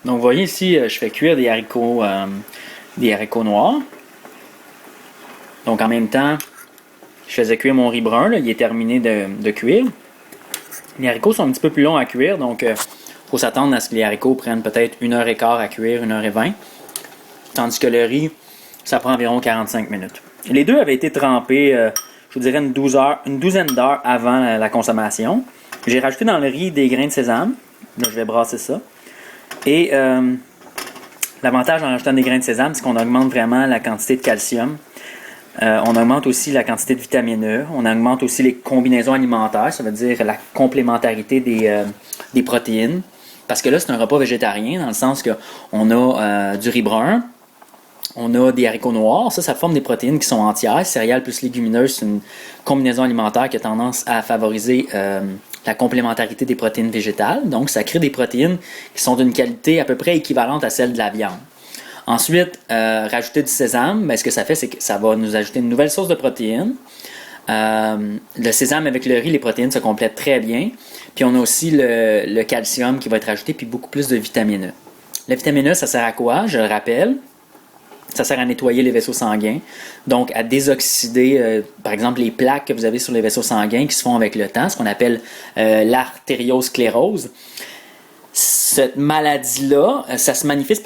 Donc vous voyez ici, je fais cuire des haricots noirs. Donc en même temps, je faisais cuire mon riz brun, là, il est terminé de cuire. Les haricots sont un petit peu plus longs à cuire, donc il faut s'attendre à ce que les haricots prennent peut-être 1h15 à cuire, 1h20. Tandis que le riz, ça prend environ 45 minutes. Les deux avaient été trempés, je vous dirais, une douzaine d'heures avant la consommation. J'ai rajouté dans le riz des grains de sésame. Là, je vais brasser ça. Et l'avantage en rajoutant des grains de sésame, c'est qu'on augmente vraiment la quantité de calcium. On augmente aussi la quantité de vitamine E. On augmente aussi les combinaisons alimentaires, ça veut dire la complémentarité des protéines. Parce que là, c'est un repas végétarien, dans le sens qu'on a du riz brun, on a des haricots noirs. Ça forme des protéines qui sont entières. Céréales plus légumineuses, c'est une combinaison alimentaire qui a tendance à favoriser la complémentarité des protéines végétales. Donc, ça crée des protéines qui sont d'une qualité à peu près équivalente à celle de la viande. Ensuite, rajouter du sésame, ce que ça fait, c'est que ça va nous ajouter une nouvelle source de protéines. Le sésame avec le riz, les protéines se complètent très bien. Puis on a aussi le calcium qui va être ajouté, puis beaucoup plus de vitamine E. La vitamine E, ça sert à quoi? Je le rappelle. Ça sert à nettoyer les vaisseaux sanguins, donc à désoxyder, par exemple, les plaques que vous avez sur les vaisseaux sanguins qui se font avec le temps, ce qu'on appelle l'artériosclérose. Cette maladie-là, ça se manifeste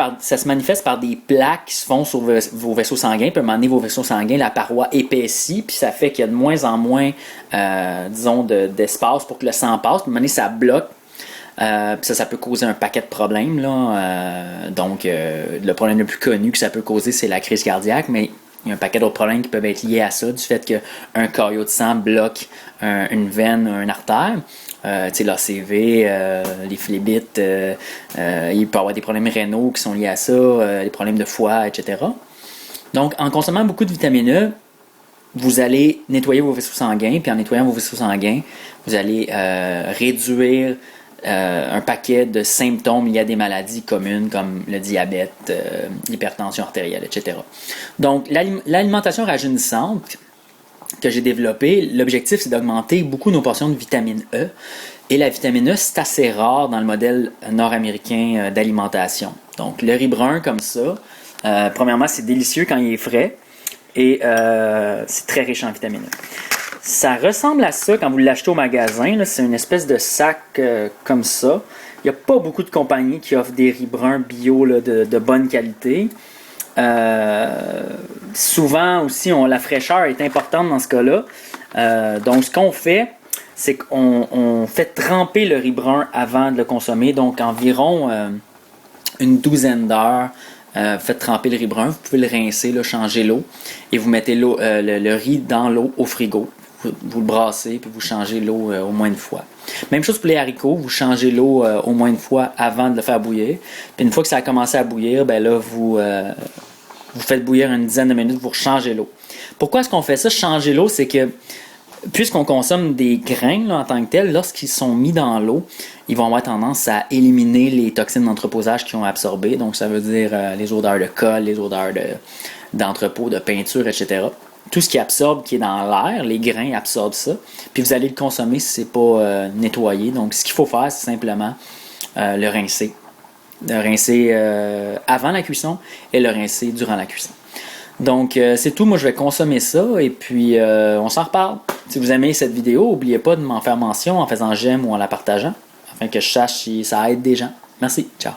par des plaques qui se font sur vos vaisseaux sanguins. Puis à un moment donné, vos vaisseaux sanguins, la paroi épaissit, puis ça fait qu'il y a de moins en moins, d'espace pour que le sang passe. Puis à un moment donné, ça bloque. Puis ça peut causer un paquet de problèmes, là. Donc, le problème le plus connu que ça peut causer, c'est la crise cardiaque, mais il y a un paquet d'autres problèmes qui peuvent être liés à ça, du fait qu'un caillot de sang bloque une veine, une artère. L'ACV, les phlébites, il peut y avoir des problèmes rénaux qui sont liés à ça, les problèmes de foie, etc. Donc, en consommant beaucoup de vitamine E, vous allez nettoyer vos vaisseaux sanguins, puis en nettoyant vos vaisseaux sanguins, vous allez réduire un paquet de symptômes liés à des maladies communes comme le diabète, l'hypertension artérielle, etc. Donc, l'alimentation rajeunissante que j'ai développée, l'objectif, c'est d'augmenter beaucoup nos portions de vitamine E. Et la vitamine E, c'est assez rare dans le modèle nord-américain d'alimentation. Donc, le riz brun comme ça, premièrement, c'est délicieux quand il est frais et c'est très riche en vitamine E. Ça ressemble à ça quand vous l'achetez au magasin. Là, c'est une espèce de sac comme ça. Il n'y a pas beaucoup de compagnies qui offrent des riz bruns bio là, de bonne qualité. Souvent aussi, la fraîcheur est importante dans ce cas-là. Donc, ce qu'on fait, c'est qu'on fait tremper le riz brun avant de le consommer. Donc, environ une douzaine d'heures. Faites tremper le riz brun. Vous pouvez le rincer, là, changer l'eau. Et vous mettez le riz dans l'eau au frigo. Vous le brassez, puis vous changez l'eau au moins une fois. Même chose pour les haricots, vous changez l'eau au moins une fois avant de le faire bouillir. Puis une fois que ça a commencé à bouillir, ben là, vous faites bouillir une dizaine de minutes, vous changez l'eau. Pourquoi est-ce qu'on fait ça? Changer l'eau, c'est que puisqu'on consomme des grains là, en tant que tels, lorsqu'ils sont mis dans l'eau, ils vont avoir tendance à éliminer les toxines d'entreposage qu'ils ont absorbées. Donc ça veut dire les odeurs de colle, les odeurs d'entrepôt, de peinture, etc. Tout ce qui absorbe, qui est dans l'air, les grains absorbent ça. Puis vous allez le consommer si c'est pas nettoyé. Donc ce qu'il faut faire, c'est simplement le rincer. Le rincer avant la cuisson et le rincer durant la cuisson. Donc c'est tout, moi je vais consommer ça et puis on s'en reparle. Si vous aimez cette vidéo, n'oubliez pas de m'en faire mention en faisant j'aime ou en la partageant, afin que je sache si ça aide des gens. Merci, ciao.